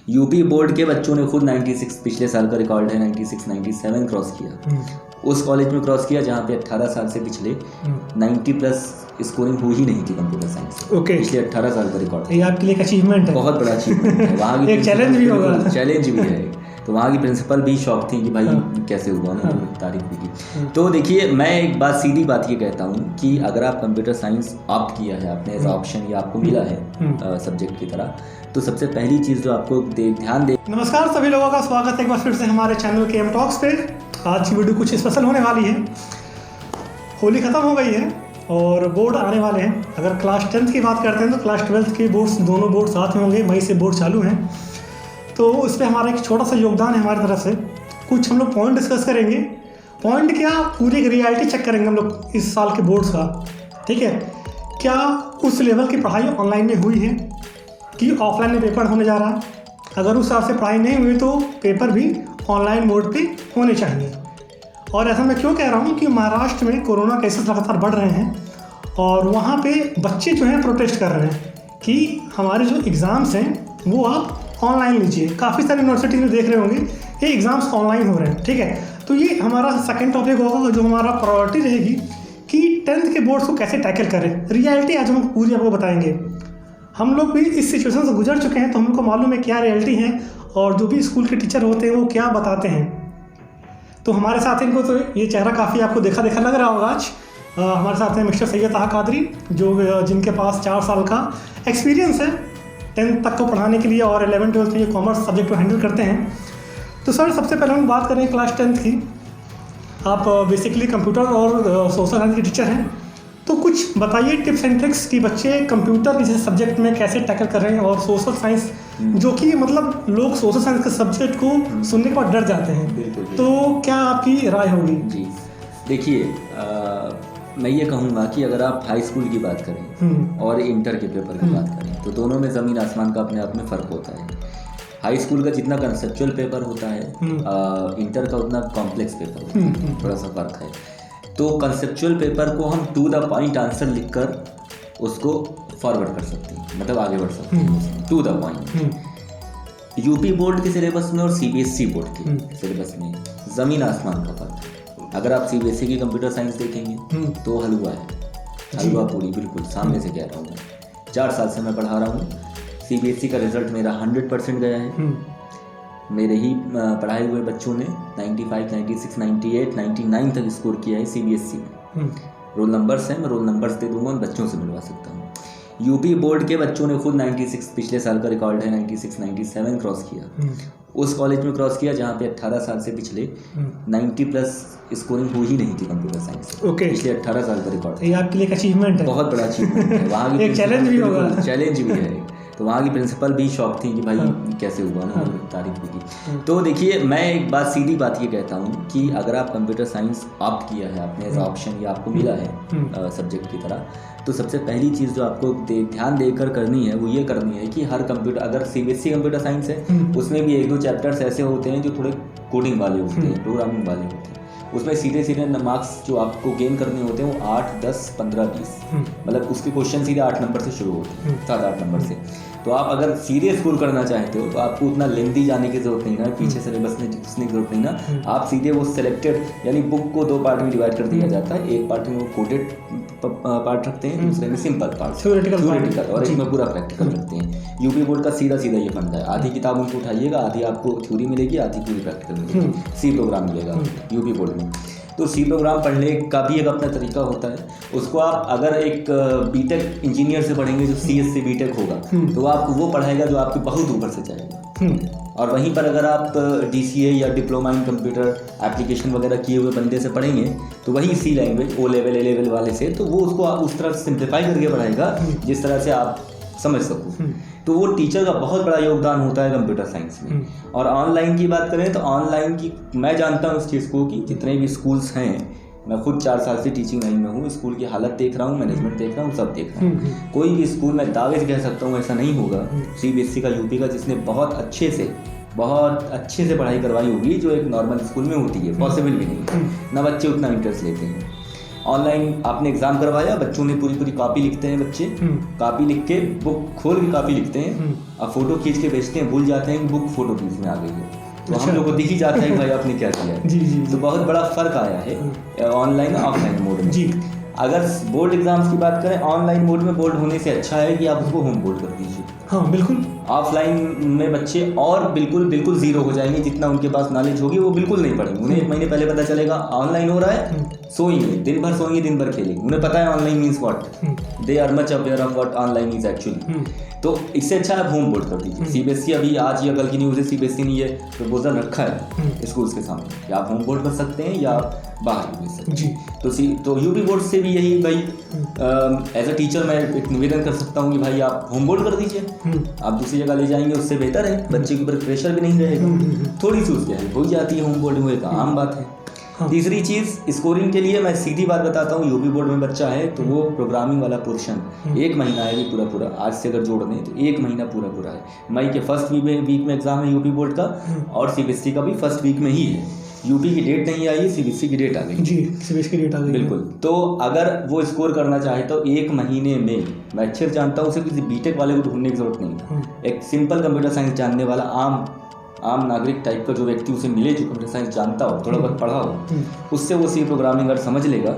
UP board के बच्चों ने खुद 96 पिछले साल का रिकॉर्ड है 96 97 क्रॉस किया। उस कॉलेज में क्रॉस किया जहाँ पे 18 साल से पिछले 90 प्लस स्कोरिंग हो ही नहीं थी कंप्यूटर साइंस। पिछले 18 साल का रिकॉर्ड ये आपके लिए एक अचीवमेंट है, बहुत बड़ा अचीवमेंट है। वहाँ की एक चैलेंज भी होगा, चैलेंज भी है। तो वहाँ की प्रिंसिपल भी शौक थी कि भाई कैसे हुआ, उन्होंने तारीफ भी की। तो देखिए, मैं एक बात सीधी बात ये कहता हूँ कि अगर आप कंप्यूटर साइंस ऑप्ट किया है आपने एज ऑप्शन या आपको मिला है सब्जेक्ट की तरह, तो सबसे पहली चीज़ जो आपको ध्यान दे। नमस्कार सभी लोगों का स्वागत है एक बार फिर से हमारे चैनल के एम टॉक्स पे। आज की वीडियो कुछ स्पेशल होने वाली है। होली ख़त्म हो गई है और बोर्ड आने वाले हैं। अगर क्लास 10th की बात करते हैं तो क्लास 12th के बोर्ड्स, दोनों बोर्ड साथ में होंगे। मई से बोर्ड चालू हैं, तो इस पर हमारा एक छोटा सा योगदान है हमारी तरफ से। कुछ हम लोग पॉइंट डिस्कस करेंगे। पॉइंट क्या, पूरी एक रियलिटी चेक करेंगे हम लोग इस साल के बोर्ड्स का। ठीक है, क्या उस लेवल की पढ़ाई ऑनलाइन में हुई है कि ऑफलाइन में पेपर होने जा रहा है। अगर उस हिसाब से पढ़ाई नहीं हुई तो पेपर भी ऑनलाइन मोड पे होने चाहिए। और ऐसा मैं क्यों कह रहा हूँ कि महाराष्ट्र में कोरोना केसेस लगातार बढ़ रहे हैं और वहाँ पे बच्चे जो हैं प्रोटेस्ट कर रहे हैं कि हमारे जो एग्ज़ाम्स हैं वो आप ऑनलाइन लीजिए। काफ़ी सारी यूनिवर्सिटी में देख रहे होंगे ये एग्ज़ाम्स ऑनलाइन हो रहे हैं। ठीक है, तो ये हमारा सेकंड टॉपिक होगा जो हमारा प्रायोरिटी रहेगी कि 10th के बोर्ड्स को कैसे टैकल करें। रियलिटी आज हम पूरी आपको बताएंगे। हम लोग भी इस सिचुएशन से गुजर चुके हैं तो हमको मालूम है क्या रियलिटी है और जो भी स्कूल के टीचर होते हैं वो क्या बताते हैं। तो हमारे साथ इनको तो ये चेहरा काफ़ी आपको देखा लग रहा होगा आज। हमारे साथ हैं मिस्टर सैयद ताहा कादरी, जो जिनके पास 4 साल का एक्सपीरियंस है 10th तक को पढ़ाने के लिए और 11th 12th में ये कॉमर्स सब्जेक्ट को हैंडल करते हैं। तो सर, सबसे पहले हम बात करें क्लास 10th की। आप बेसिकली कंप्यूटर और सोशल साइंस के टीचर हैं, तो कुछ बताइए टिप्स एंड ट्रिक्स कि बच्चे कंप्यूटर जैसे सब्जेक्ट में कैसे टैकल कर रहे हैं और सोशल साइंस, जो कि मतलब लोग सोशल साइंस के सब्जेक्ट को सुनने के बाद डर जाते हैं। बिल्कुल। तो क्या आपकी राय होगी? जी देखिए, मैं ये कहूँगा कि अगर आप हाई स्कूल की बात करें और इंटर के पेपर की बात करें तो दोनों में ज़मीन आसमान का अपने आप में फ़र्क होता है। हाई स्कूल का जितना कंसेप्चुअल पेपर होता है इंटर का उतना कॉम्प्लेक्स पेपर होता है, थोड़ा सा फ़र्क है। तो कंसेप्चुअल पेपर को हम टू द पॉइंट आंसर लिखकर उसको फॉरवर्ड कर सकते हैं, मतलब आगे बढ़ सकते हैं to the point. UP board के सिलेबस में और सीबीएसई बोर्ड के सिलेबस में ज़मीन आसमान का फर्क है। अगर आप सीबीएसई की कंप्यूटर साइंस देखेंगे तो हलवा है, हलवा पूरी, बिल्कुल सामने से कह रहा हूँ मैं। 4 साल से मैं पढ़ा रहा हूँ। सीबीएसई का रिजल्ट मेरा 100% गया है। मेरे ही पढ़ाए हुए बच्चों ने 95, 96, 98, 99 तक स्कोर किया है सीबीएसई में। रोल नंबर्स हैं, मैं रोल नंबर्स दे दूंगा, उन बच्चों से मिलवा सकता हूँ। यूपी बोर्ड के बच्चों ने खुद 96 पिछले साल का रिकॉर्ड है 96, 97 क्रॉस किया। उस कॉलेज में क्रॉस किया जहाँ पे 18 साल से पिछले 90 प्लस स्कोरिंग हो ही नहीं थी कंप्यूटर साइंस। पिछले 18 साल का रिकॉर्ड। ये आपके लिए एक अचीवमेंट है, बहुत बड़ा अचीवमेंट है। वहाँ की एक चैलेंज भी होगा, चैलेंज भी है। तो वहाँ की प्रिंसिपल भी शौक थी कि भाई कैसे हुआ, उन्होंने तारीफ भी की। तो देखिए, मैं एक बात सीधी बात ये कहता हूँ कि अगर आप कंप्यूटर साइंस ऑप्ट किया है आपने एज ऑप्शन या आपको मिला है सब्जेक्ट की तरह, तो सबसे पहली चीज़ जो आपको ध्यान देकर करनी है वो ये करनी है कि हर कंप्यूटर, अगर सीबीएसई कंप्यूटर साइंस है उसमें भी 1-2 चैप्टर्स ऐसे होते हैं जो थोड़े कोडिंग वाले होते हैं, प्रोग्रामिंग वाले होते हैं। उसमें सीधे मार्क्स जो आपको गेन करने होते हैं वो 8, 10, 15, 20, मतलब उसके क्वेश्चन सीधे 8 नंबर से शुरू होते हैं, 7-8 नंबर से। तो आप अगर सीधे स्कोर करना चाहते हो तो आपको उतना लेंथी जाने की जरूरत नहीं ना, पीछे सिलेबस में घुसने की जरूरत नहीं ना। आप सीधे वो सेलेक्टेड, यानी बुक को 2 पार्ट में डिवाइड कर दिया जाता है। एक पार्ट में वो कोडेड पार्ट रखते हैं, दूसरे में सिंपल पार्ट थ्योरेटिकल, और एक में पूरा प्रैक्टिकल रखते हैं। यूपी बोर्ड का सीधा ये फंडा है, आधी किताब उनको उठाइएगा, आधी आपको थ्योरी मिलेगी, आधी पूरी प्रैक्टिकल मिलेगी। सी प्रोग्राम मिलेगा यूपी बोर्ड में। तो सी प्रोग्राम पढ़ने का भी एक अपना तरीका होता है। उसको आप अगर एक बीटेक इंजीनियर से पढ़ेंगे जो सीएस से बीटेक होगा तो आपको वो पढ़ाएगा जो आपके बहुत ऊपर से जाएगा। और वहीं पर अगर आप डीसीए या डिप्लोमा इन कंप्यूटर एप्लीकेशन वगैरह किए हुए बंदे से पढ़ेंगे तो वही C language O level A level वाले से, तो वो उसको उस तरह से सिंप्लीफाई करके पढ़ाएगा जिस तरह से आप समझ सको। तो वो टीचर का बहुत बड़ा योगदान होता है कंप्यूटर साइंस में। और ऑनलाइन की बात करें तो ऑनलाइन की मैं जानता हूँ इस चीज़ को कि जितने भी स्कूल्स हैं, मैं खुद 4 साल से टीचिंग लाइन में हूँ, स्कूल की हालत देख रहा हूँ, मैनेजमेंट देख रहा हूँ, सब देख रहा हूँ। कोई भी स्कूल मैं दावे से कह सकता हूँ ऐसा नहीं होगा सीबीएसई का, यूपी का, जिसने बहुत अच्छे से पढ़ाई करवाई होगी जो एक नॉर्मल स्कूल में होती है। पॉसिबल भी नहीं, ना बच्चे उतना इंटरेस्ट लेते हैं। ऑनलाइन आपने एग्जाम करवाया, बच्चों ने पूरी कॉपी लिखते हैं बच्चे, कॉपी लिख के बुक खोल के कॉपी लिखते हैं, अब फोटो खींच के भेजते हैं, भूल जाते हैं कि बुक फोटो खींच में आ गई है, तो हम लोग को दिख ही जाता है कि भाई आपने क्या किया है। जी। तो बहुत बड़ा फर्क आया है ऑनलाइन और ऑफलाइन मोड में। जी। अगर बोर्ड एग्जाम्स की बात करें, ऑनलाइन मोड में बोर्ड होने से अच्छा है कि आप उसको होम बोर्ड कर दीजिए। हाँ बिल्कुल। ऑफलाइन में बच्चे और बिल्कुल जीरो हो जाएंगे, जितना उनके पास नॉलेज होगी वो बिल्कुल नहीं पढ़ेंगे। उन्हें 1 महीने पहले पता चलेगा ऑनलाइन हो रहा है, सोएंगे, दिन भर सोएंगे, दिन भर खेलेंगे, उन्हें पता है online means what, they are much aware of what online is actually. तो इससे अच्छा आप होम बोर्ड कर दीजिए। सीबीएसई अभी आज या कल की न्यूज़ है, सीबीएसई ने ये प्रपोजल रखा है स्कूल्स के सामने कि आप होम बोर्ड कर सकते हैं या बाहर भी भेज सकते हैं। तो यूपी बोर्ड से भी यही भाई एज अ टीचर मैं एक निवेदन कर सकता हूँ कि भाई आप होम बोर्ड कर दीजिए, आप दूसरी जगह ले जाएंगे उससे बेहतर है, बच्चे के ऊपर प्रेशर भी नहीं रहेगा, थोड़ी सी उसकी हेल्प हो जाती है होम बोर्ड में, एक आम बात है। तीसरी चीज़ स्कोरिंग के लिए मैं सीधी बात बताता हूँ, यूपी बोर्ड में बच्चा है तो वो प्रोग्रामिंग वाला पोर्शन 1 महीना है भी पूरा, आज से अगर जोड़ दें तो 1 महीना पूरा है। मई के फर्स्ट वीक में एग्जाम है यूपी बोर्ड का, और सीबीएसई का भी फर्स्ट वीक में ही है। यूपी की डेट नहीं आई है, सीबीएसई की डेट आ गई। जी, सीबीएसई की डेट आ गई बिल्कुल। तो अगर वो स्कोर करना चाहे तो 1 महीने में, मैं अच्छे से जानता हूँ, उसे किसी बीटेक वाले को ढूंढने की जरूरत नहीं है। एक सिंपल कंप्यूटर साइंस जानने वाला आम नागरिक टाइप का जो व्यक्ति उसे मिले, जो कंप्यूटर साइंस जानता हो, थोड़ा बहुत पढ़ा हो, उससे वो सी प्रोग्रामिंग अगर समझ लेगा,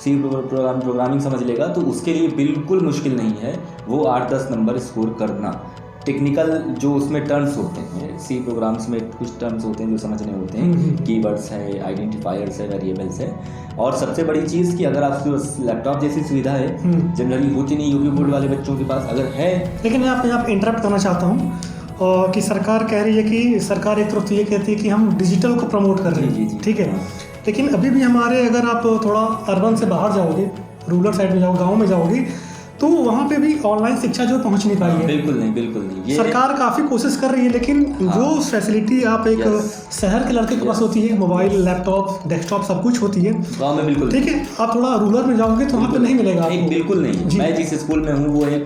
प्रोग्रामिंग समझ लेगा, तो उसके लिए बिल्कुल मुश्किल नहीं है वो 8-10 नंबर स्कोर करना। टेक्निकल जो उसमें टर्म्स होते हैं, सी प्रोग्राम्स में कुछ टर्म्स होते हैं जो समझने होते हैं, कीवर्ड्स है, आइडेंटिफायर्स है, वेरिएबल्स है, और सबसे बड़ी चीज़ कि अगर आपके पास लैपटॉप जैसी सुविधा है, जनरली होती नहीं यूपी बोर्ड वाले बच्चों के पास, अगर है। लेकिन मैं आप इंटरप्ट करना चाहता हूँ कि सरकार कह रही है कि सरकार एक तरफ तो ये कहती है कि हम डिजिटल को प्रमोट कर रहे हैं, ठीक है, लेकिन अभी भी हमारे, अगर आप थोड़ा अर्बन से बाहर जाओगे, रूरल साइड में जाओगे, गाँव में जाओगे, तो वहाँ पे भी ऑनलाइन शिक्षा जो पहुँच नहीं पाई है। बिल्कुल नहीं। ये सरकार काफ़ी कोशिश कर रही है, लेकिन जो फैसिलिटी आप एक शहर के लड़के के पास होती है, मोबाइल, लैपटॉप, डेस्कटॉप सब कुछ होती है, गाँव में बिल्कुल ठीक है, आप थोड़ा रूरल में जाओगे तो वहाँ पे नहीं मिलेगा आपको। बिल्कुल नहीं। मैं जिस स्कूल में हूँ वो एक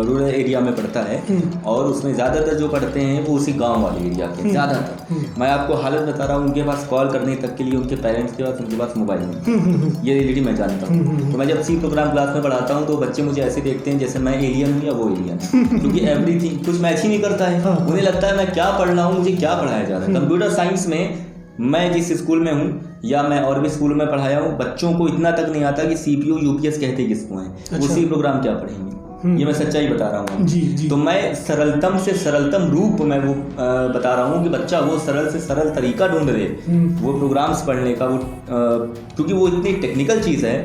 रूरल एरिया में पढ़ता है, और उसमें ज़्यादातर जो पढ़ते हैं वो उसी गाँव वाले एरिया के ज़्यादातर। मैं आपको हालत बता रहा हूँ, उनके पास कॉल करने तक के लिए उनके पेरेंट्स के पास, उनके पास मोबाइल नहीं। ये रियलिटी मैं जानता हूँ। तो मैं जब सी प्रोग्राम क्लास में पढ़ाता हूँ तो बच्चे मुझे ऐसे देखते हैं जैसे मैं एलियन हूँ या वो एलियन है, क्योंकि एवरीथिंग कुछ मैच ही नहीं करता है। उन्हें लगता है मैं क्या पढ़ रहा हूँ, मुझे क्या पढ़ाया जा रहा है। कंप्यूटर साइंस में मैं जिस स्कूल में हूँ या मैं और भी स्कूल में पढ़ाया हूँ, बच्चों को इतना तक नहीं आता कि सीपीयू यूपीएस कहते किसको हैं, वो सी प्रोग्राम क्या पढ़ेंगे। ये मैं सच्चाई बता रहा हूँ जी। तो मैं सरलतम से सरलतम रूप में वो बता रहा हूँ कि बच्चा वो सरल से सरल तरीका ढूंढ ले वो प्रोग्राम्स पढ़ने का, वो क्योंकि वो इतनी टेक्निकल चीज़ है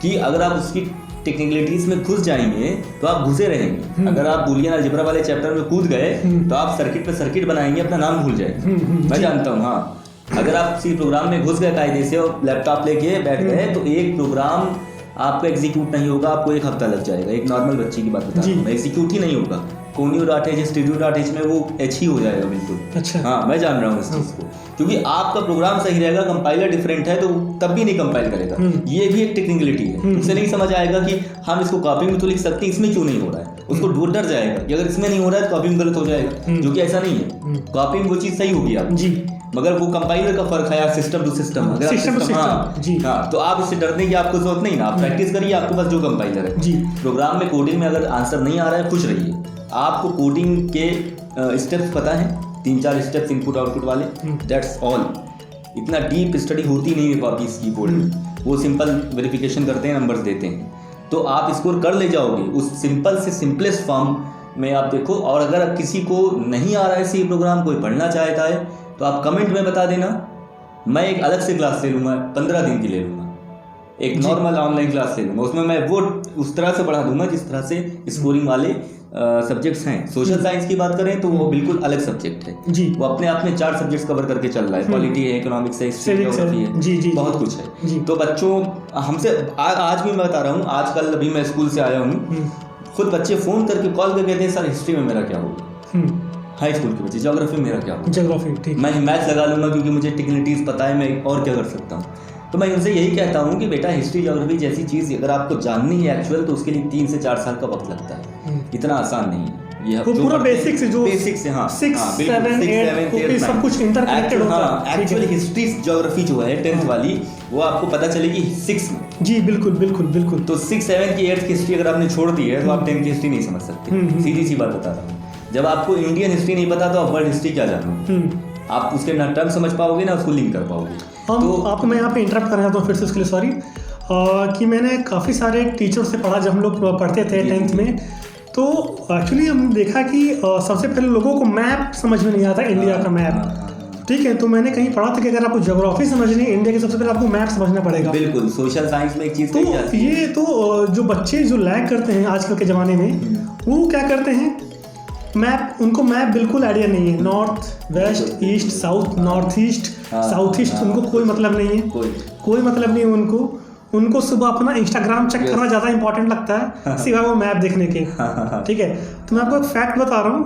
कि अगर आप उसकी टेक्निकलिटीज में घुस जाएंगे तो आप घुसे रहेंगे। अगर आप बूलियन अलजेब्रा वाले चैप्टर में कूद गए तो आप सर्किट पे सर्किट बनाएंगे, अपना नाम भूल जाएंगे। मैं जानता हूँ। हाँ, अगर आप सी प्रोग्राम में घुस गए कायदे से और लैपटॉप लेके बैठ गए तो एक प्रोग्राम आपका एग्जीक्यूट नहीं होगा, आपको 1 हफ्ता लग जाएगा। एक नॉर्मल बच्चे की बात बता रहा हूँ, एग्जीक्यूट ही नहीं होगा। कोनियो.h, स्टीरियो.h में वो h ही हो जाएगा बिल्कुल। अच्छा। हाँ, मैं जान रहा हूँ इस चीज़ को, क्योंकि आपका प्रोग्राम सही रहेगा, कंपाइलर डिफरेंट है तो तब भी नहीं कंपाइल करेगा। ये भी एक टेक्निकलिटी है। उसे नहीं समझ आएगा कि हम इसको कॉपी में तो लिख सकते हैं, इसमें क्यों नहीं हो रहा है। उसको डर जाएगा कि अगर इसमें नहीं हो रहा है तो कॉपी में गलत हो जाएगा, जो कि ऐसा नहीं है। कॉपी में वो चीज़ सही होगी आप जी, मगर वो कंपाइलर का फर्क है, सिस्टम टू सिस्टम। अगर हाँ, तो आप इससे डरने की आपको जरूरत नहीं ना, आप प्रैक्टिस करिए, आपके पास जो कंपाइलर है जी। प्रोग्राम में कोडिंग में अगर आंसर नहीं आ रहा है, खुश रहिए। आपको कोडिंग के स्टेप्स पता है, 3-4 स्टेप्स इनपुट आउटपुट वाले, दैट्स ऑल। इतना डीप स्टडी होती नहीं है कॉपीज की कोड में, वो सिंपल वेरिफिकेशन करते हैं, नंबर्स देते हैं, तो आप स्कोर कर ले जाओगे उस सिंपल से सिंपलेस्ट फॉर्म में। आप देखो, और अगर किसी को नहीं आ रहा है सी प्रोग्राम, कोई पढ़ना चाहता है, तो आप कमेंट में बता देना, मैं एक अलग से क्लास ले लूँगा, 15 दिन की ले लूँगा, एक नॉर्मल ऑनलाइन क्लास ले लूँगा। उसमें मैं वो उस तरह से पढ़ा दूंगा जिस तरह से स्कोरिंग वाले सब्जेक्ट्स हैं। सोशल साइंस की बात करें तो वो बिल्कुल अलग सब्जेक्ट है जी। वो अपने आप में 4 सब्जेक्ट्स कवर करके चल रहा है, पॉलिटी है, इकोनॉमिक्स है, ज्योग्राफी है जी, बहुत कुछ है। तो बच्चों हमसे आज भी मैं बता रहा हूँ, आजकल अभी मैं स्कूल से आया हूँ, खुद बच्चे फ़ोन करके कॉल करके कहते हैं सर हिस्ट्री में मेरा क्या होगा, हाई स्कूल के बच्चे ज्योग्राफी में मेरा क्या होगा, ज्योग्राफी ठीक, मैं मैथ्स लगा लूँगा क्योंकि मुझे टेक्निकलिटीज़ पता है, मैं और क्या कर सकता हूँ। तो मैं उनसे यही कहता हूँ कि बेटा हिस्ट्री ज्योग्राफी जैसी चीज़ अगर आपको जाननी है एक्चुअल, तो उसके लिए 3 से 4 साल का वक्त लगता है, इतना आसान नहीं है। ये वो पूरा बेसिक से जो बेसिक से, हाँ 6 7 8 सब कुछ इंटरकनेक्टेड होता है। एक्चुअली हिस्ट्री ज्योग्राफी जो है 10th वाली वो आपको पता चलेगी 6 में। जी बिल्कुल बिल्कुल बिल्कुल। तो 6 7 की 8th की हिस्ट्री अगर आपने छोड़ दी है तो आप 10th की हिस्ट्री नहीं समझ सकते। सीधी सी बात बता रहा हूँ, जब आपको इंडियन हिस्ट्री नहीं पता तो आप वर्ल्ड हिस्ट्री क्या जानोगे? आप उसके ना टर्म समझ पाओगे ना उसको लिंक कर पाओगे। तो आपको मैं यहाँ पे इंटरप्ट करना चाहता हूँ फिर से, उसके लिए सॉरी, कि मैंने काफ़ी सारे टीचर से पढ़ा जब हम लोग पढ़ते थे 10th में। तो एक्चुअली हमने देखा कि सबसे पहले लोगों को मैप समझ में नहीं आता, इंडिया का मैप, ठीक है। तो मैंने कहीं पढ़ा था कि अगर आपको ज्योग्राफी समझनी है इंडिया की, सबसे पहले आपको मैप समझना पड़ेगा। बिल्कुल, सोशल साइंस में एक चीज़ तो ये तो जो बच्चे जो लैग करते हैं आजकल के ज़माने में, वो क्या करते हैं, मैप, उनको मैप बिल्कुल आइडिया नहीं है। North west east south, north east south east, उनको कोई मतलब नहीं है, कोई मतलब नहीं है उनको सुबह अपना इंस्टाग्राम चेक करना ज़्यादा इंपॉर्टेंट लगता है सिवाय वो मैप देखने के, ठीक है। तो मैं आपको एक फैक्ट बता रहा हूँ,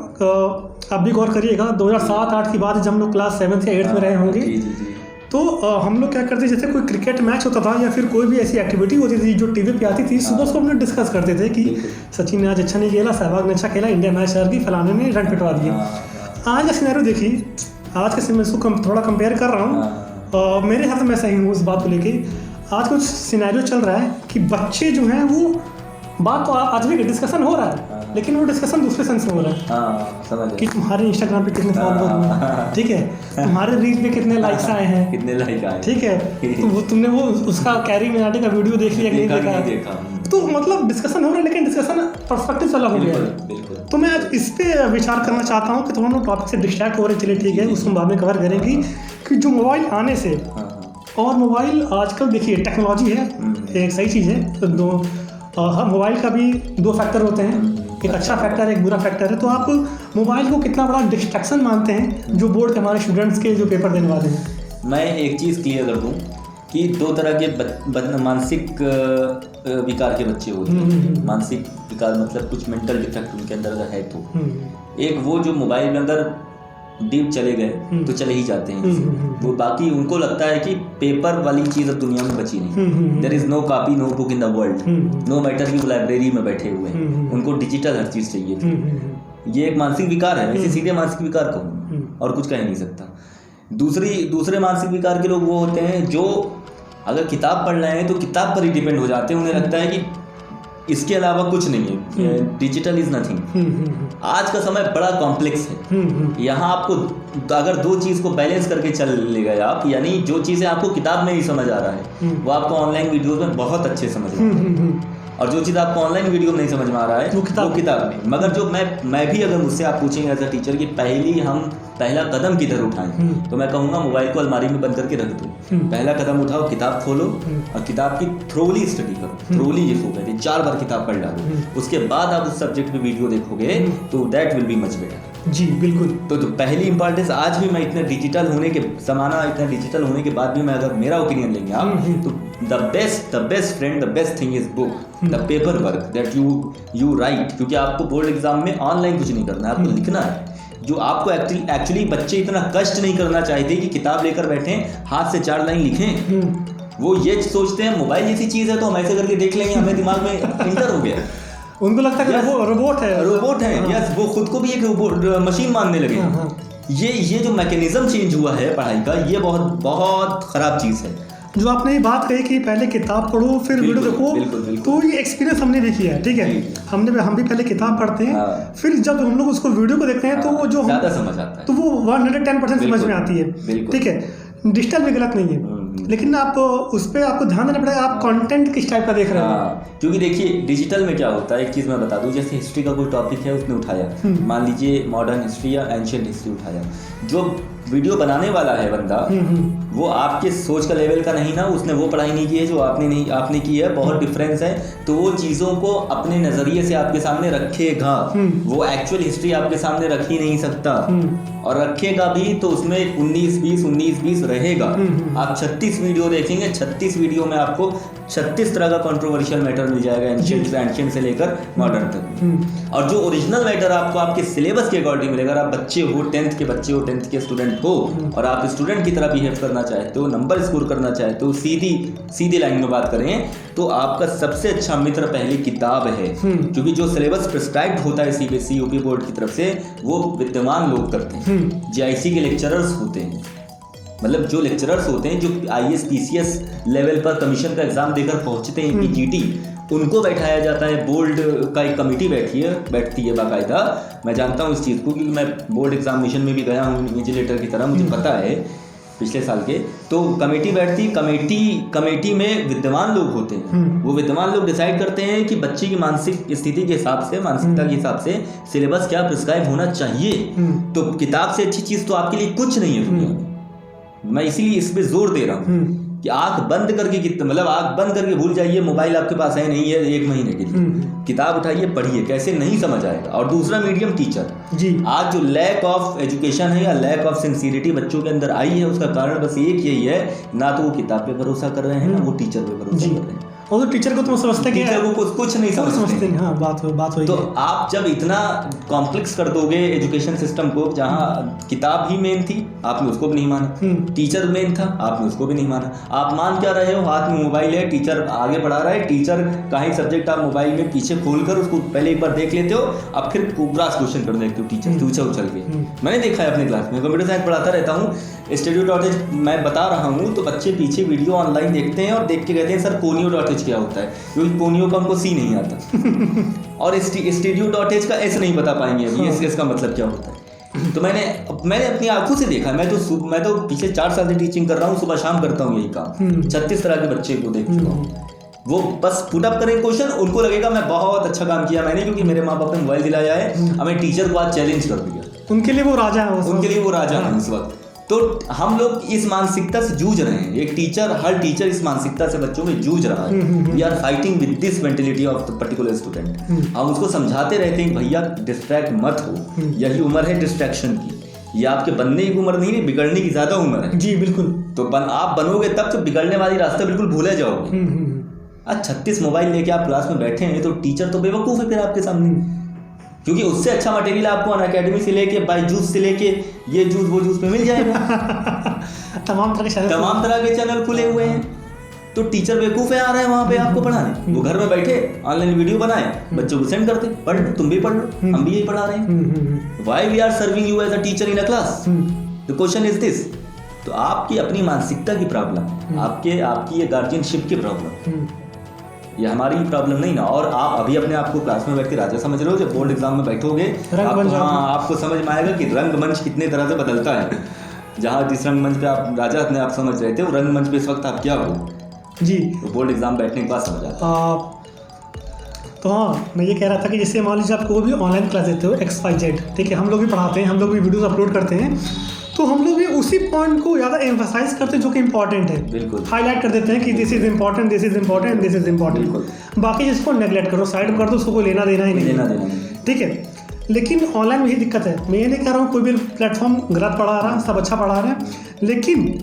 आप भी गौर करिएगा। 2007-8 की बात जब हम लोग क्लास 7 या 8 में रहे होंगे, तो हम लोग क्या करते, जैसे कोई क्रिकेट मैच होता था या फिर कोई भी ऐसी एक्टिविटी होती थी जो टीवी पे आती थी, सुबह उसको हम लोग डिस्कस करते थे कि सचिन ने आज अच्छा नहीं खेला, सहवाग ने अच्छा खेला, इंडिया मैच हार गई, फलाने ने रन पिटवा दिए। आज का सिनेरियो देखिए, आज के समय इसको थोड़ा कंपेयर कर रहा हूँ, मेरे हाथ में मैं सही हूँ उस बात को लेके। आज कुछ सिनेरियो चल रहा है कि बच्चे जो हैं वो, बात तो आज भी डिस्कशन हो रहा है, लेकिन वो डिस्कसन दूसरे सेंस में हो रहा है, समझ कि तुम्हारे इंस्टाग्राम पे कितने फॉलोअर हुए, ठीक है, तुम्हारे रील पे कितने लाइक्स आए हैं, कितने लाइक आए, ठीक है, तो वो तुमने वो उसका कैरी मिनाटी का वीडियो देख लिया कि नहीं देखा। तो मतलब डिस्कशन हो रहा है, लेकिन डिस्कशन पर्सपेक्टिव अलग हो गया। तो मैं आज इस पे विचार करना चाहता हूँ कि थोड़ा लोग टॉपिक से डिस्ट्रैक्ट हो रहे, चलिए ठीक है, उसको बाद में कवर करेंगे कि जो मोबाइल आने से, और मोबाइल आजकल देखिए टेक्नोलॉजी है, एक सही चीज़ है, तो मोबाइल का भी 2 फैक्टर होते हैं, एक अच्छा फैक्टर है, एक बुरा फैक्टर है। तो आप मोबाइल को कितना बड़ा डिस्ट्रैक्शन मानते हैं जो बोर्ड के हमारे स्टूडेंट्स के जो पेपर देने वाले हैं? मैं एक चीज़ क्लियर कर दूं कि 2 तरह के मानसिक विकार के बच्चे होते हैं। मानसिक विकार मतलब कुछ मेंटल डिफेक्ट उनके अंदर अगर है तो, एक वो जो मोबाइल में अगर डीप चले गए तो चले ही जाते हैं, वो बाकी उनको लगता है कि पेपर वाली चीज़ अब दुनिया में बची नहीं। There is no copy no book in the world, no matter कि वो लाइब्रेरी में बैठे हुए हैं, उनको डिजिटल हर चीज़ चाहिए थी। ये एक मानसिक विकार है, वैसे सीधे मानसिक विकार कहूँ और कुछ कह नहीं सकता। दूसरे मानसिक विकार के लोग वो होते हैं जो अगर किताब पढ़ रहे हैं तो किताब पर ही डिपेंड हो जाते हैं, उन्हें लगता है कि इसके अलावा कुछ नहीं है, डिजिटल इज नथिंग। आज का समय बड़ा कॉम्प्लेक्स है, यहाँ आपको अगर 2 चीज़ को बैलेंस करके चल ले गए आप, यानी जो चीज़ें आपको किताब में नहीं समझ आ रहा है वो आपको ऑनलाइन वीडियोस में बहुत अच्छे समझ आ रहा है, और जो चीज़ आपको ऑनलाइन वीडियो में नहीं समझ में आ रहा है वो किताब में। मगर जो मैं भी अगर मुझसे आप पूछेंगे एज अ टीचर कि पहला कदम किधर उठाएं, तो मैं कहूँगा मोबाइल को अलमारी में बंद करके रख दो, पहला कदम उठाओ, किताब खोलो और किताब की थ्रोली स्टडी करो। थ्रोली जिसको कहते हैं, 4 बार किताब पढ़ डालो, उसके बाद आप उस सब्जेक्ट पे वीडियो देखोगे तो that will be much better. जी बिल्कुल। तो पहली इंपॉर्टेंस, आज भी मैं इतना डिजिटल होने के बाद भी मैं अगर मेरा ओपिनियन लेंगे आप, तो the best friend, the best thing is book, the paper work that you right. क्योंकि आपको बोर्ड एग्जाम में ऑनलाइन कुछ नहीं करना है, आपको लिखना है। जो आपको एक्चुअली बच्चे इतना कष्ट नहीं करना चाहते कि किताब लेकर बैठें, हाथ से 4 लाइन लिखें। वो ये सोचते हैं मोबाइल जैसी चीज़ है तो हम ऐसे करके देख लेंगे, हमें दिमाग में इंटर हो गया। उनको लगता है कि वो रोबोट है। यस, वो खुद को भी एक मशीन मानने लगे। ये जो मैकेनिज्म चेंज हुआ है पढ़ाई का, ये बहुत बहुत ख़राब चीज़ है। जो आपने ये बात कही कि पहले किताब पढ़ो फिर वीडियो देखो, तो ये एक्सपीरियंस हमने भी किया है, ठीक है। हम भी पहले किताब पढ़ते हैं, फिर जब हम लोग उसको वीडियो को देखते हैं तो वो जो ज़्यादा समझ आता है, तो वो 110% समझ में आती है, ठीक है। डिजिटल भी गलत नहीं है, लेकिन आप उस पर आपको ध्यान देना पड़ेगा, आप कंटेंट किस टाइप का देख रहे हैं। क्योंकि देखिए डिजिटल में क्या होता है, एक चीज़ मैं बता दूं, जैसे हिस्ट्री का कोई टॉपिक है उसने उठाया, मान लीजिए मॉडर्न हिस्ट्री या एंशिएंट हिस्ट्री उठाया, जो वीडियो बनाने वाला है बंदा, वो आपके सोच का लेवल का नहीं ना, उसने वो पढ़ाई नहीं की है जो आपने की है, बहुत डिफरेंस है। तो वो चीज़ों को अपने नज़रिए से आपके सामने रखेगा, वो एक्चुअल हिस्ट्री आपके सामने रख ही नहीं सकता, और रखेगा भी तो उसमें 19-20 रहेगा। आप 36 वीडियो देखेंगे, 36 वीडियो में आपको 36 तरह का कंट्रोवर्शियल मैटर मिल जाएगा, एंशिएंट से लेकर मॉडर्न तक। और जो ओरिजिनल मैटर आपको आपके सिलेबस के अकॉर्डिंग मिलेगा, आप बच्चे हो 10th के बच्चे हो, 10th के स्टूडेंट हो और आप स्टूडेंट की तरह बिहेव करना चाहते हो, नंबर स्कोर करना चाहते हो, सीधी लाइन में बात करें तो आपका सबसे अच्छा मित्र पहली किताब है। क्योंकि जो सिलेबस प्रिस्क्राइब्ड होता है सीबीएसई यूपी बोर्ड की तरफ से वो विद्यमान लोग करते हैं, जीआईसी के लेक्चरर्स होते हैं, मतलब जो लेक्चरर्स होते हैं जो आईएएस पीसीएस लेवल पर कमीशन का एग्जाम देकर पहुंचते हैं, पीजीटी, उनको बैठाया जाता है। बोर्ड का एक कमेटी बैठती है बाकायदा। मैं जानता हूँ इस चीज़ को क्योंकि मैं बोर्ड एग्जामिनेशन में भी गया हूँ इन्विजिलेटर की तरह, मुझे पता है पिछले साल के। तो कमेटी बैठती, कमेटी में विद्वान लोग होते हैं। वो विद्वान लोग डिसाइड करते हैं कि बच्चे की मानसिक स्थिति के हिसाब से, मानसिकता के हिसाब से सिलेबस क्या प्रिस्क्राइब होना चाहिए। तो किताब से अच्छी चीज़ तो आपके लिए कुछ नहीं है दुनिया में। मैं इसीलिए इस पे जोर दे रहा हूँ कि आंख बंद करके मतलब आंख बंद करके भूल जाइए, मोबाइल आपके पास है नहीं है 1 महीने के लिए, किताब उठाइए पढ़िए, कैसे नहीं समझ आएगा। और दूसरा मीडियम टीचर जी, आज जो लैक ऑफ एजुकेशन है या लैक ऑफ सिंसियरिटी बच्चों के अंदर आई है, उसका कारण बस एक यही है, ना तो वो किताब पे भरोसा कर रहे हैं ना वो टीचर पे भरोसा कर रहे हैं। और तो टीचर को तो समझते हैं, टीचर को कुछ नहीं समझते हैं। हाँ, बात हुई। तो आप जब इतना कॉम्प्लेक्स कर दोगे एजुकेशन सिस्टम को, जहाँ किताब ही मेन थी आपने उसको भी नहीं माना, टीचर मेन था आपने उसको भी नहीं माना, आप मान क्या रहे हो, हाथ में मोबाइल है, टीचर आगे पढ़ा रहा है, टीचर का ही सब्जेक्ट आप मोबाइल में पीछे खोलकर उसको पहले एक बार देख लेते हो, अब फिर क्रॉस क्वेश्चन कर देखते हो टीचर से उछल के। मैंने देखा है अपने क्लास में, कंप्यूटर साइंस पढ़ाता रहता हूँ, स्टूडियो.h मैं बता रहा हूँ तो बच्चे पीछे वीडियो ऑनलाइन देखते हैं और देख के कहते हैं सर कोनियो.h क्या होता है, क्योंकि कोनियो का हमको सी नहीं आता और स्टूडियो.h का एस नहीं बता पाएंगे अभी, इसका मतलब क्या होता है। तो मैंने अपनी आंखों से देखा, मैं तो पिछले 4 साल से टीचिंग कर रहा हूँ, सुबह शाम करता हूँ यही काम, 36 तरह के बच्चे को देख चुका हूँ। वो बस पुट अप करें क्वेश्चन, उनको लगेगा मैं बहुत अच्छा काम किया मैंने, क्योंकि मेरे माँ बाप ने मोबाइल दिलाया है, हमें टीचर को आज चैलेंज कर दिया, उनके लिए वो राजा है, उनके लिए वो राजा है इस वक्त। तो हम लोग इस मानसिकता से जूझ रहे हैं, एक टीचर, हर टीचर इस मानसिकता से बच्चों में जूझ रहा है। We are fighting with this mentality of the particular student. हम उसको समझाते रहते हैं भैया डिस्ट्रैक्ट मत हो, यही उम्र है डिस्ट्रैक्शन की, ये आपके बनने की उम्र नहीं है, बिगड़ने की ज्यादा उम्र है। जी बिल्कुल। तो आप बनोगे तब तो बिगड़ने वाली रास्ता बिल्कुल भूले जाओगे। आज 36 मोबाइल लेके आप क्लास में बैठे हैं तो टीचर तो बेवकूफ है फिर आपके सामने, क्योंकि उससे अच्छा मटेरियल आपको अनअकैडमी से लेके, बायजूस से लेके, ये जूस वो जूस पे मिल जाएगा। तमाम तरह के चैनल खुले हुए हैं। तो टीचर बेवकूफ है, आ रहा है वहाँ पे आपको पढ़ाने, वो घर में बैठे ऑनलाइन वीडियो बनाए, बच्चों को सेंड करते, पढ़ लो, तुम भी पढ़ लो, हम भी यही पढ़ा रहे हैं। Why we are serving you as a teacher in a class? The question is this. तो आपकी अपनी मानसिकता की प्रॉब्लम, आपकी ये गार्जियनशिप की प्रॉब्लम, ये हमारी प्रॉब्लम नहीं ना। और आप अभी अपने आप को क्लास में बैठ के राजा समझ रहे हो, जब बोर्ड एग्जाम में बैठोगे आपको समझ में आएगा कि रंगमंच कितने तरह से बदलता है। जहाँ जिस रंगमंच पे आप राजा अपने आप समझ रहे थे, वो रंगमंच पे इस वक्त आप क्या हो जी, तो बोर्ड एग्जाम बैठने के बाद समझ आता। तो हाँ, मैं ये कह रहा था कि जैसे मान लीजिए आप कोई भी ऑनलाइन क्लास देते हो XYZ, ठीक है, हम लोग भी पढ़ाते हैं, हम लोग भी वीडियोस अपलोड करते हैं, तो हम लोग भी उसी पॉइंट को ज़्यादा एम्फसाइज करते हैं जो कि इंपॉर्टेंट है, बिल्कुल हाईलाइट कर देते हैं कि this is important, this is important, this is important. बाकी जिसको नेगलेक्ट करो, साइड कर दो, उसको कोई लेना देना ही नहीं, ठीक है। लेकिन ऑनलाइन में यही दिक्कत है। मैं ये नहीं कह रहा हूँ कोई भी प्लेटफॉर्म गलत पढ़ा रहा है, सब अच्छा पढ़ा रहे हैं, लेकिन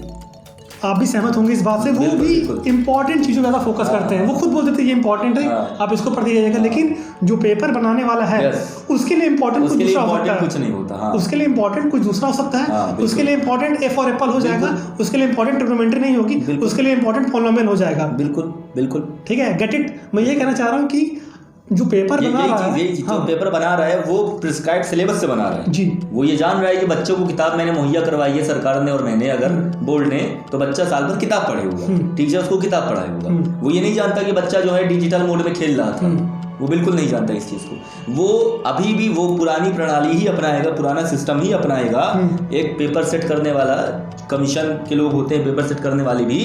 आप भी सहमत होंगे इस बात से, वो भी इंपॉर्टेंट चीज़ों ज़्यादा फोकस करते हैं। वो खुद बोलते थे ये इंपॉर्टेंट है, आप इसको पढ़ दीजिएगा, लेकिन जो पेपर बनाने वाला है उसके लिए इंपॉर्टेंट कुछ दूसरा हो सकता है, कुछ नहीं होता, उसके लिए इंपॉर्टेंट कुछ दूसरा हो सकता है, उसके लिए इंपॉर्टेंट ए फॉर एप्पल हो जाएगा, उसके लिए इंपॉर्टेंट ट्रिग्नोमेट्री नहीं होगी, उसके लिए इंपॉर्टेंट पॉलिनोमियल हो जाएगा। बिल्कुल ठीक है, गेट इट। मैं ये कहना चाह रहा हूँ कि जो पेपर बना रहा है, जो पेपर बना रहा है वो प्रिस्क्राइब सिलेबस से बना रहा है जी। वो ये जान रहा है कि बच्चों को किताब मैंने मुहैया करवाई है सरकार ने और मैंने, अगर बोर्ड ने, तो बच्चा साल भर किताब पढ़े होगा, टीचर उसको किताब पढ़ाए होगा। वो ये नहीं जानता कि बच्चा जो है डिजिटल मोड में खेल रहा था, वो बिल्कुल नहीं जानता इस चीज़ को। वो अभी भी वो पुरानी प्रणाली ही अपनाएगा, पुराना सिस्टम ही अपनाएगा। एक पेपर सेट करने वाला, कमीशन के लोग होते हैं, पेपर सेट करने वाले भी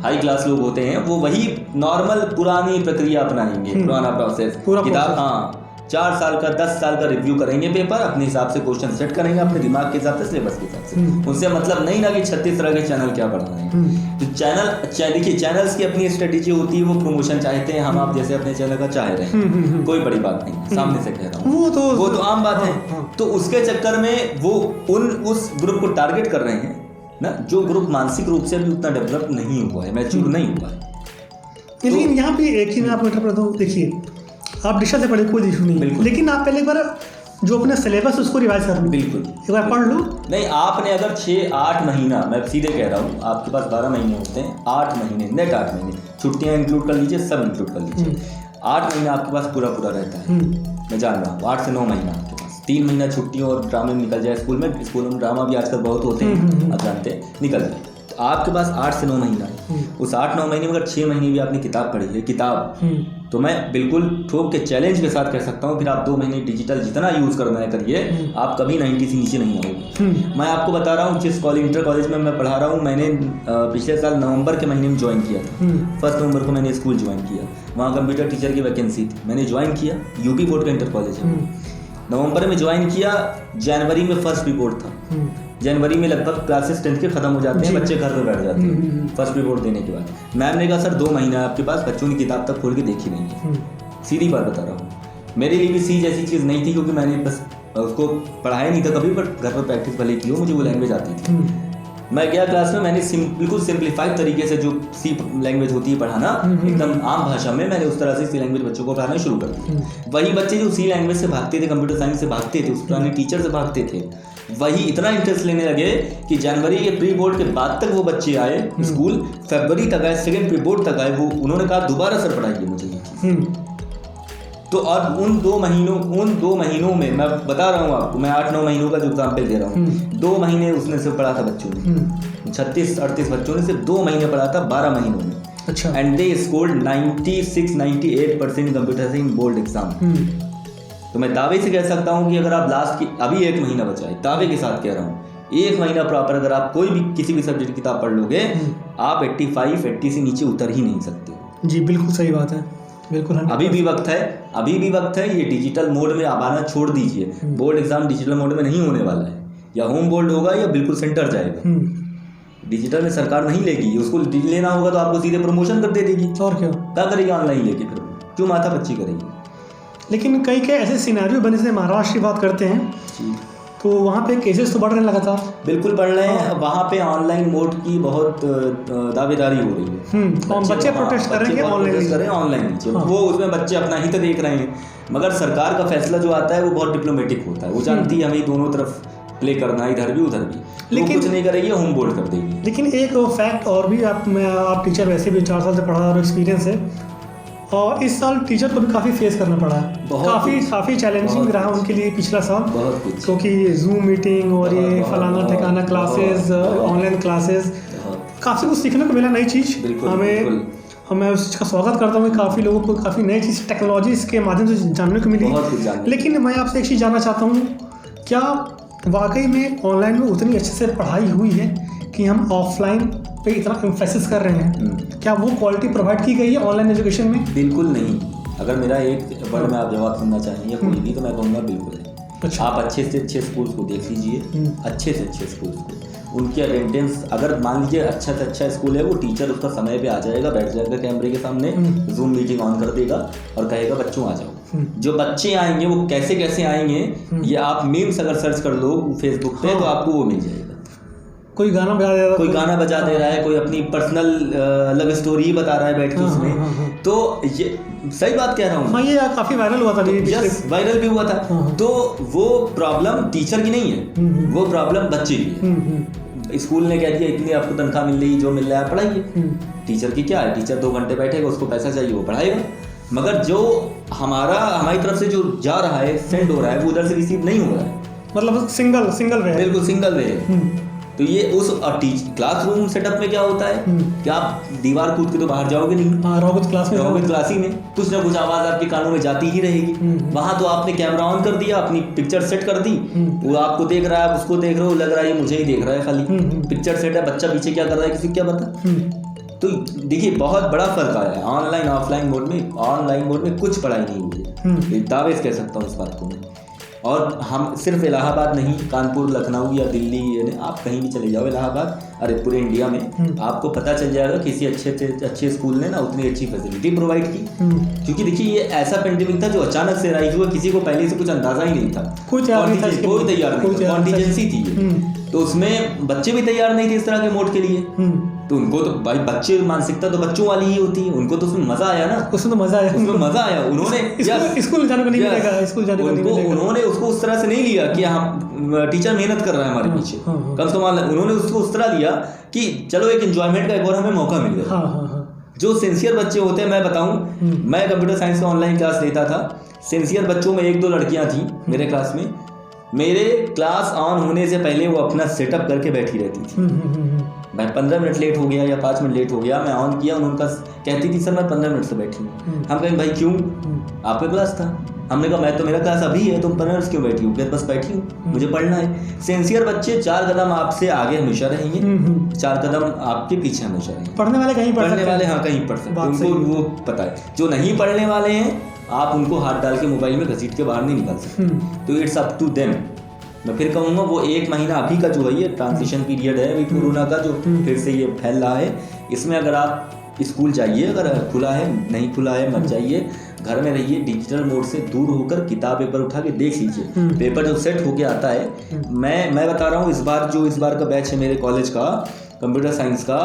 हाई क्लास लोग होते हैं, वो वही नॉर्मल पुरानी प्रक्रिया अपनाएंगे, पुराना प्रोसेस, किताब, हाँ 4 साल का 10 साल का रिव्यू करेंगे पेपर, अपने हिसाब से क्वेश्चन सेट करेंगे, अपने दिमाग के हिसाब से, सिलेबस के हिसाब से। उनसे मतलब नहीं ना कि 36 तरह के चैनल क्या पढ़ा रहे हैं। तो देखिए चैनल्स की अपनी स्ट्रेटेजी होती है, वो प्रमोशन चाहते हैं, हम आप जैसे अपने चैनल का चाह रहे हैं, कोई बड़ी बात नहीं, सामने से कह रहा हूँ, वो तो आम बात है। तो उसके चक्कर में वो उस ग्रुप को टारगेट कर रहे हैं, ना, जो ग्रुप मानसिक रूप से अभी उतना डेवलप नहीं हुआ है, मैच्योर नहीं हुआ है। लेकिन यहाँ पे एक ही मैं आपको इंटरप्रेट दूँ, देखिए आप डिशा से पढ़े कोई इशू नहीं, लेकिन आप पहले एक बार जो अपने सिलेबस उसको रिवाइज कर लो, बिल्कुल एक बार पढ़ लो। नहीं, आपने अगर 6-8 महीना, मैं सीधे कह रहा हूँ, आपके पास 12 महीने होते हैं, 8 महीने नेट, 8 महीने छुट्टियाँ इंक्लूड कर लीजिए, सब इंक्लूड कर लीजिए, 8 महीना आपके पास पूरा रहता है। मैं जान रहा हूँ 8 से 9 महीना आपके पास, 3 महीना छुट्टियों और ड्रामे में निकल जाए। स्कूल में ड्रामा भी आजकल बहुत होते हैं, आप जानते हैं, निकल जाए। तो आपके पास 8 से 9 महीना है। उस 8-9 महीने में अगर 6 महीने भी आपने किताब पढ़ी है, किताब, तो मैं बिल्कुल ठोक के चैलेंज के साथ कह सकता हूँ, फिर आप 2 महीने डिजिटल जितना यूज़ करना है करिए, आप कभी 90 से नीचे नहीं आओगे। मैं आपको बता रहा हूँ, जिस इंटर कॉलेज में मैं पढ़ा रहा हूँ, मैंने पिछले साल नवंबर के महीने में ज्वाइन किया था। 1 नवंबर को मैंने स्कूल ज्वाइन किया, वहाँ कंप्यूटर टीचर की वैकेंसी थी, मैंने ज्वाइन किया। यूपी बोर्ड का इंटर कॉलेज है। नवंबर में ज्वाइन किया, जनवरी में फर्स्ट रिपोर्ट था। जनवरी में लगभग क्लासेस 10th के खत्म हो जाते हैं, बच्चे घर पे बैठ जाते हैं फर्स्ट रिपोर्ट देने के बाद। मैम ने कहा सर 2 महीना आपके पास, बच्चों की किताब तक खोल के देखी नहीं है। सीधी बात बता रहा हूँ, मेरे लिए भी सी जैसी चीज़ नहीं थी, क्योंकि मैंने बस उसको पढ़ाया नहीं था कभी, बट घर पर प्रैक्टिस भले की हो, मुझे वो लैंग्वेज आती थी। मैं गया क्लास में, मैंने बिल्कुल सिंप्लीफाइड तरीके से, जो सी लैंग्वेज होती है पढ़ाना, एकदम आम भाषा में, मैंने उस तरह से सी लैंग्वेज बच्चों को पढ़ाना शुरू कर दिया। वही बच्चे जो सी लैंग्वेज से भागते थे, कंप्यूटर साइंस से भागते थे, उस पुराने टीचर से भागते थे, वही इतना इंटरेस्ट लेने लगे कि जनवरी के प्री बोर्ड के बाद तक वो बच्चे आए स्कूल, फरवरी तक आए, सेकेंड प्री बोर्ड तक आए। वो उन्होंने कहा दोबारा सर पढ़ाइए मुझे ये चीज़। तो अब उन 2 महीनों में मैं बता रहा हूँ आपको, मैं 8-9 महीनों का जो एग्जाम्पल दे रहा हूँ, 2 महीने उसने सिर्फ पढ़ा था बच्चों ने, 36-38 बच्चों ने सिर्फ 2 महीने पढ़ा था 12 महीनों में। अच्छा। And they scored 96-98% computer science board exam. तो मैं दावे से कह सकता हूँ कि अगर आप लास्ट की अभी 1 महीना बचा है, दावे के साथ कह रहा हूँ, 1 महीना प्रॉपर अगर आप कोई भी किसी भी सब्जेक्ट की किताब पढ़ लोगे, आप 85-80 से नीचे उतर ही नहीं सकते। जी बिल्कुल सही बात है, बिल्कुल। अभी भी वक्त है। ये डिजिटल मोड में आप आना छोड़ दीजिए। बोर्ड एग्जाम डिजिटल मोड में नहीं होने वाला है, या होम बोर्ड होगा या बिल्कुल सेंटर जाएगा। डिजिटल में सरकार नहीं लेगी, उसको लेना होगा तो आपको सीधे प्रमोशन कर दे देगी। और क्या करेगी ऑनलाइन लेके, फिर क्यों माथा पच्ची करेगी। लेकिन कई ऐसे सिनेरियो बने, जैसे महाराष्ट्र की बात करते हैं जी, तो वहाँ पे केसेस तो बढ़ने लगा था। बिल्कुल बढ़ रहे हैं। वहाँ पे ऑनलाइन मोड की बहुत दावेदारी हो रही है। बच्चे प्रोटेस्ट करेंगे ऑनलाइन नीचे, वो उसमें बच्चे अपना हित देख रहे हैं। मगर सरकार का फैसला जो आता है वो बहुत डिप्लोमेटिक होता है, वो जानती है हमें दोनों तरफ प्ले करना, इधर भी उधर भी, लेकिन कुछ नहीं करेगी, होम बोर्ड कर देगी। लेकिन एक फैक्ट और भी, आप टीचर वैसे भी 4 साल से पढ़ा और एक्सपीरियंस है, और इस साल टीचर को भी काफ़ी फेस करना पड़ा है। काफ़ी चैलेंजिंग रहा उनके लिए पिछला साल, क्योंकि जूम मीटिंग और ये फलाना ठिकाना क्लासेस, ऑनलाइन क्लासेस, काफ़ी कुछ सीखने को मिला, नई चीज़। मैं उस चीज़ का स्वागत करता हूँ। काफ़ी लोगों को काफ़ी नई चीज़ टेक्नोलॉजी के माध्यम से जानने को मिली। लेकिन मैं आपसे एक चीज़ जानना चाहता हूँ, क्या वाकई में ऑनलाइन में उतनी अच्छे से पढ़ाई हुई है कि हम ऑफलाइन पे इतना एम्फेसिस कर रहे हैं? क्या वो क्वालिटी प्रोवाइड की गई है ऑनलाइन एजुकेशन में? बिल्कुल नहीं। अगर मेरा एक वर्ड में आप जवाब सुनना चाहेंगे या कोई भी, तो मैं कहूँगा बिल्कुल नहीं। अच्छा। आप अच्छे से अच्छे स्कूल्स को देख लीजिए, अच्छे से अच्छे स्कूल्स को, उनकी अटेंडेंस, अगर मान लीजिए अच्छा से अच्छा स्कूल है, वो टीचर उसका समय पे आ जाएगा, बैठ जाएगा कैमरे के सामने, जूम मीटिंग ऑन कर देगा और कहेगा बच्चों आ जाओ। जो बच्चे आएंगे वो कैसे कैसे आएंगे, ये आप मीम्स अगर सर्च कर लो फेसबुक पे, तो आपको वो मिल जाएगा। कोई गाना बजा दे रहा है, कोई अपनी पर्सनल लव स्टोरी बता रहा है बैठ के उसमें। तो ये सही बात कह रहा हूँ। हाँ, ये काफी वायरल हुआ था। वायरल भी हुआ था। तो वो प्रॉब्लम टीचर की नहीं है, वो प्रॉब्लम बच्चे की है। स्कूल ने कह दिया इतनी आपको तनख्वाह मिल रही, जो मिल रहा है पढ़ाइए। टीचर की क्या है, टीचर 2 घंटे बैठेगा, उसको पैसा चाहिए, वो पढ़ाएगा। मगर जो हमारी तरफ से जो जा रहा है, सेंड हो रहा है, वो उधर से रिसीव नहीं हो रहा है। मतलब सिंगल वे, बिल्कुल सिंगल वे। तो ये उस क्लासरूम सेटअप में क्या होता है कि आप दीवार कूद के तो बाहर जाओगे नहीं। रहोगे क्लास ही में, कुछ ना कुछ आवाज़ आपके कानों में जाती ही रहेगी। वहाँ तो आपने कैमरा ऑन कर दिया, अपनी पिक्चर सेट कर दी, वो आपको देख रहा है, आप उसको देख रहे हो, लग रहा है ये मुझे ही देख रहा है खाली। पिक्चर सेट है, बच्चा पीछे क्या कर रहा है किसी को क्या पता। तो देखिए बहुत बड़ा फर्क आया है ऑनलाइन ऑफलाइन मोड में। ऑनलाइन मोड में कुछ पढ़ाई नहीं हुई है, दावे से कह सकता हूँ इस बात को मैं। और हम सिर्फ इलाहाबाद नहीं, कानपुर, लखनऊ या दिल्ली, आप कहीं भी चले जाओ इलाहाबाद, अरे पूरे इंडिया में आपको पता चल जाएगा किसी अच्छे स्कूल ने ना उतनी अच्छी फैसिलिटी प्रोवाइड की। क्योंकि देखिए ये ऐसा पेंडेमिक था जो अचानक से राइज हुआ, किसी को पहले से कुछ अंदाजा ही नहीं था, कोई तैयार नहीं था, कॉन्टीजेंसी थी। तो उसमें बच्चे भी तैयार नहीं थे इस तरह के मोड के लिए। तो उनको तो भाई बच्चे मानसिकता तो बच्चों वाली ही होती है, उनको तो उसमें मजा आया ना, उसमें तो मजा आया, उसमें मजा आया। उन्होंने स्कूल जाने को नहीं मिलेगा, स्कूल जाने को नहीं मिलेगा। उन्होंने उसको उस तरह से नहीं लिया कि हम टीचर मेहनत कर रहा है हमारे पीछे, कम से कम उन्होंने उसको उस तरह लिया कि चलो एक एंजॉयमेंट का एक और हमें मौका मिल गया। जो सिंसियर बच्चे होते हैं, मैं बताऊं, मैं कंप्यूटर साइंस का ऑनलाइन क्लास लेता था। सिंसियर बच्चों में 1-2 लड़कियां थी मेरे क्लास में, मेरे क्लास ऑन होने से पहले वो अपना सेटअप करके बैठी रहती थी। मैं 15 मिनट लेट हो गया या 5 मिनट लेट हो गया, मैं ऑन किया, उनका कहती थी सर मैं 15 मिनट से बैठी हूँ। हम कहें भाई क्यों, आपका क्लास था। हमने कहा मैं तो, मेरा क्लास अभी है, तुम 15 मिनट क्यों बैठी हो? बस बैठी हूँ, मुझे पढ़ना है। सिंसियर बच्चे 4 कदम आपसे आगे हमेशा रहेंगे, 4 कदम आपके पीछे हमेशा रहेंगे। पढ़ने वाले कहीं पढ़ पढ़ने वाले हाँ कहीं पढ़ सकते, उनको वो पता है। जो नहीं पढ़ने वाले हैं, आप उनको हाथ डाल के मोबाइल में घसीट के बाहर नहीं निकाल सकते। तो इट्स अप टू देम। मैं फिर कहूँगा वो 1 महीना अभी का जो है ये ट्रांजिशन पीरियड है अभी कोरोना का, जो फिर से ये फैल रहा है, इसमें अगर आप स्कूल जाइए, अगर खुला है, नहीं खुला है मत जाइए, घर में रहिए, डिजिटल मोड से दूर होकर किताब पेपर उठा के देख लीजिए। पेपर जब सेट होके आता है, मैं बता रहा हूँ, इस बार का बैच है मेरे कॉलेज का कंप्यूटर साइंस का,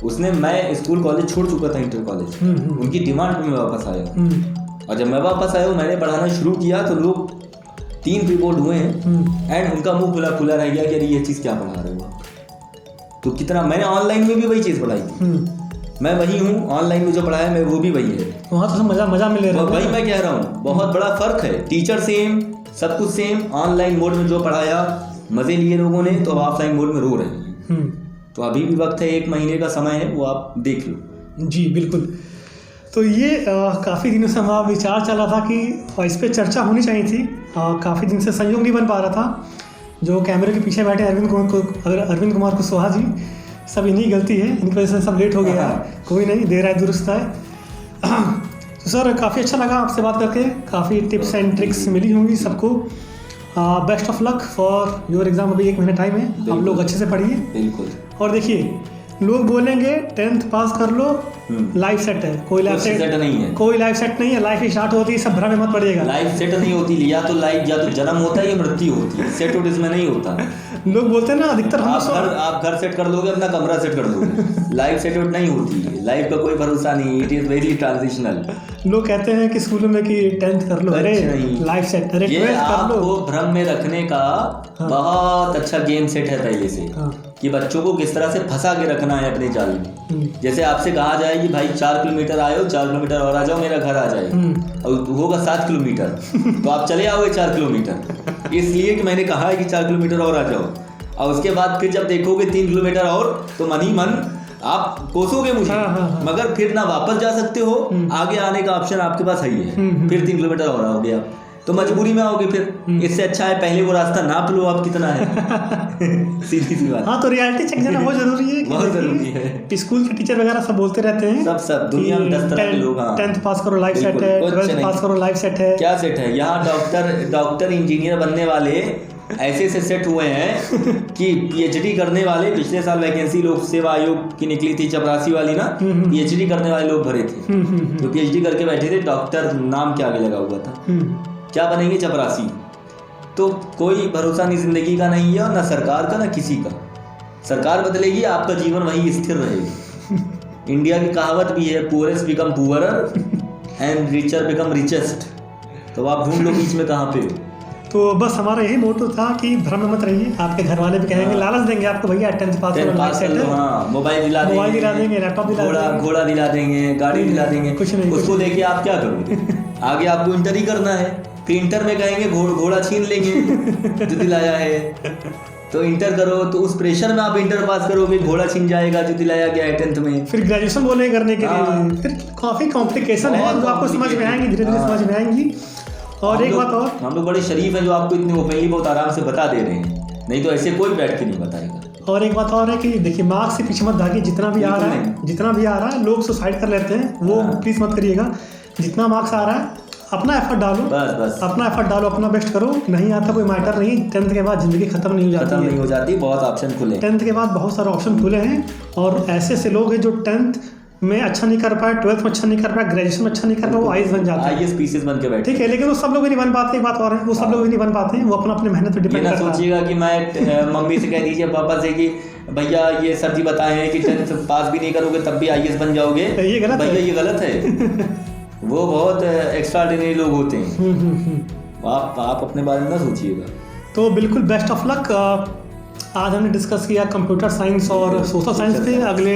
उसने, मैं स्कूल कॉलेज छोड़ चुका था, इंटर कॉलेज, उनकी डिमांड पे मैं वापस आया। और जब मैं वापस आया, मैंने पढ़ाना शुरू किया तो लोग 3 रिपोर्ट हुए हैं एंड उनका मुंह खुला रह गया कि अरे ये चीज़ क्या पढ़ा रहे हो। तो कितना, मैंने ऑनलाइन में भी वही चीज़ पढ़ाई थी, मैं वही हूँ, ऑनलाइन में जो पढ़ाया मैं वो भी वही है। वहाँ तो मजा मिल रहा है, वही मैं कह रहा हूँ, बहुत बड़ा फर्क है। टीचर सेम, सब कुछ सेम, ऑनलाइन मोड में जो पढ़ाया मजे लिए लोगों ने, तो अब ऑफलाइन मोड में रो रहे हैं। तो अभी भी वक्त है, 1 महीने का समय है, वो आप देख लो। जी बिल्कुल। तो ये काफ़ी दिनों से हमारा विचार चला था कि इस पर चर्चा होनी चाहिए थी। काफ़ी दिन से संयोग नहीं बन पा रहा था। जो कैमरे के पीछे बैठे अरविंद कुमार कुशवाहा जी, सब इन्हीं गलती है, इनकी वजह से सब लेट हो गया है। कोई नहीं, देर आए दुरुस्त आए। तो सर काफ़ी अच्छा लगा आपसे बात करके, काफ़ी टिप्स एंड ट्रिक्स मिली होंगी सबको। Best of luck for your exam. अभी 1 महीना टाइम है, आप लोग अच्छे से पढ़िए। बिल्कुल। और देखिए, लोग बोलेंगे 10th पास कर लो, लाइफ सेट है, कोई लाइफ सेट नहीं है, कोई लाइफ सेट नहीं है, लाइफ स्टार्ट होती है, सब भ्रम में मत पड़िएगा। लाइफ सेट नहीं होती, या तो लाइफ, या तो जन्म होता है या मृत्यु होती है, सेट उट इसमें नहीं होता। लोग बोलते हैं ना, अधिकतर आप घर सेट कर लोगे, अपना कमरा सेट कर लोगे, लाइफ सेट उट नहीं होती है, लाइफ का कोई भरोसा नहीं, इट इज वेरी ट्रांजिशनल। लोग कहते हैं कि स्कूल में कि 10th कर लो, अरे लाइफ सेट, अरे 12th कर लो। आपको भ्रम में रखने का बहुत अच्छा गेम सेट है पहले से, कि बच्चों को किस तरह से फंसा के रखना है अपने जाल में। जैसे आपसे कहा जाए कि भाई 4 किलोमीटर आए हो, 4 किलोमीटर और आ जाओ, मेरा घर आ जाए, और होगा 7 किलोमीटर, तो आप चले आओगे 4 किलोमीटर, इसलिए कि मैंने कहा है कि 4 किलोमीटर और आ जाओ। और उसके बाद फिर जब देखोगे 3 किलोमीटर और, तो मन ही मन आप कोसोगे मुझे, मगर फिर ना वापस जा सकते हो, आगे आने का ऑप्शन आपके पास है ही है, फिर 3 किलोमीटर और आओगे आप, तो मजबूरी में आओगे फिर। इससे अच्छा है पहले वो रास्ता नाप लो आप कितना है। सीधी सी बात। हाँ, तो रियलिटी चेक जाना बहुत जरूरी है, बहुत जरूरी है। स्कूल के टीचर वगैरह सब बोलते रहते हैं, सब दुनिया में 10 तरह के लोग। 10th पास करो लाइफ सेट है, 12th पास करो लाइफ सेट है। क्या सेट है? यहाँ डॉक्टर इंजीनियर बनने वाले ऐसे सेट हुए हैं कि पीएचडी करने वाले, पिछले साल वैकेंसी लोक सेवा आयोग की निकली थी, चपरासी वाली ना, पीएचडी करने वाले लोग भरे थे, तो पीएचडी करके बैठे थे, डॉक्टर नाम के आगे लगा हुआ था, क्या बनेंगे? चपरासी। तो कोई भरोसा नहीं जिंदगी का नहीं है, और ना सरकार का ना किसी का। सरकार बदलेगी, आपका जीवन वही स्थिर रहेगा। इंडिया की कहावत भी है, poorest become poorer and richer become richest. तो आप ढूंढ लो बीच में कहाँ पे हो। तो बस हमारा यही मोटो था कि भ्रम में मत रहिए। आपके घर वाले भी कहेंगे, लालच देंगे आपको, भैया 10th पास करो, लाइफ सेट है, मोबाइल दिला देंगे, लैपटॉप दिला देंगे, घोड़ा दिला देंगे, गाड़ी दिला देंगे, कुछ नहीं। उसको देखिए आप क्या करोगे? आगे आपको इंटर ही करना है, फिर इंटर में कहेंगे घोड़ा छीन लेंगे जो दिलाया है, तो इंटर करो, तो उस प्रेशर में आप इंटर पास करोगे, घोड़ा छीन जाएगा जो दिलाया गया है 10th में। फिर ग्रेजुएशन बोले करने के लिए, फिर काफी कॉम्प्लिकेशन है जो आपको समझ में आएंगी, धीरे धीरे समझ में आएंगी। और एक बात और, हम लोग बड़े शरीफ हैं जो आपको इतनी ओपनली बहुत आराम से बता दे रहे हैं, नहीं तो ऐसे कोई बैठ के नहीं बताएगा। और एक बात और है कि देखिए, मार्क्स से पीछे मत भागिए, जितना भी आ रहा है लोग सुसाइड कर लेते हैं, वो प्लीज मत करिएगा। जितना मार्क्स आ रहा है अपना एफर्ट डालो, बस अपना एफर्ट डालो, अपना बेस्ट करो। नहीं आता कोई मैटर नहीं, 10th के बाद जिंदगी खत्म नहीं हो जाती, बहुत ऑप्शन खुले, 10th के बाद बहुत सारे ऑप्शन खुले हैं। और ऐसे लोग हैं जो 10th में अच्छा नहीं कर पाया, 12th में अच्छा नहीं कर पाया, ग्रेजुएशन में अच्छा नहीं कर पाया, वो आईएएस बन जाता है, आईएएस पीसीएस बन के बैठे। ठीक है। लेकिन वो सब लोग भी नहीं बन पाते, एक बात और है, वो सब लोग भी नहीं बन पाते हैं, वो अपना अपने मेहनत पर ये डिपेंड ना करता है। सोचिएगा कि मैं मम्मी से कह दीजिए पापा से कि भैया ये सर जी बताए हैं कि 10th पास भी नहीं करोगे तब भी आईएएस बन जाओगे, ये गलत है। भैया ये गलत है। वो बहुत एक्स्ट्राऑर्डिनरी लोग होते हैं। आप अपने बारे में ना सोचिएगा। तो बिल्कुल बेस्ट ऑफ लक। आज हमने डिस्कस किया कंप्यूटर साइंस और सोशल साइंस पे। अगले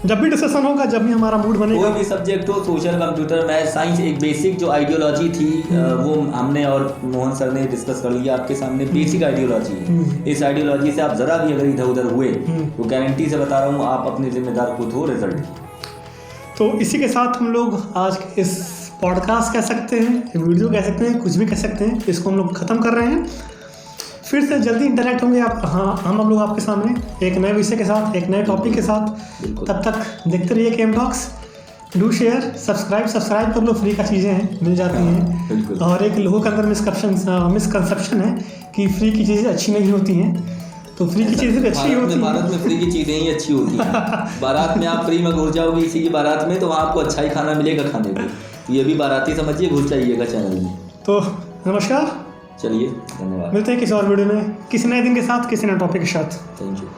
जब भी डिस्कशन होगा, जब भी हमारा मूड बनेगा, कोई भी सब्जेक्ट हो, सोशल, कंप्यूटर, मैथ, साइंस, एक बेसिक जो आइडियोलॉजी थी वो हमने और मोहन सर ने डिस्कस कर लिया आपके सामने। बेसिक आइडियोलॉजी है, इस आइडियोलॉजी से आप जरा भी अगर इधर उधर हुए तो गारंटी से बता रहा हूँ आप अपने जिम्मेदार खुद हो रिजल्ट की। तो इसी के साथ हम लोग आज इस पॉडकास्ट कह सकते हैं, वीडियो कह सकते हैं, कुछ भी कह सकते हैं, इसको हम लोग ख़त्म कर रहे हैं। फिर से जल्दी इंटरनेट होंगे आप, हाँ हम लोग आपके सामने एक नए विषय के साथ, एक नए टॉपिक के साथ। तब तक देखते रहिए KM talks. Do share, subscribe कर लो, फ्री का चीज़ें हैं, मिल जाती हैं। और एक लोगों के अंदर मिसकंसेप्शन है कि फ्री की चीज़ें अच्छी नहीं होती हैं, तो फ्री की चीज़ें भी अच्छी होती हैं। भारत में फ्री की चीज़ें ही अच्छी होती हैं। बारात में आप फ्री में घुस जाओगे किसी की बारात में तो वहाँ आपको अच्छा ही खाना मिलेगा खाने को। तो ये भी बाराती समझिए, घुस जाइएगा चैनल में। तो नमस्कार, चलिए धन्यवाद। मिलते हैं किसी और वीडियो में, किसी नए दिन के साथ, किसी नए टॉपिक के साथ। Thank you.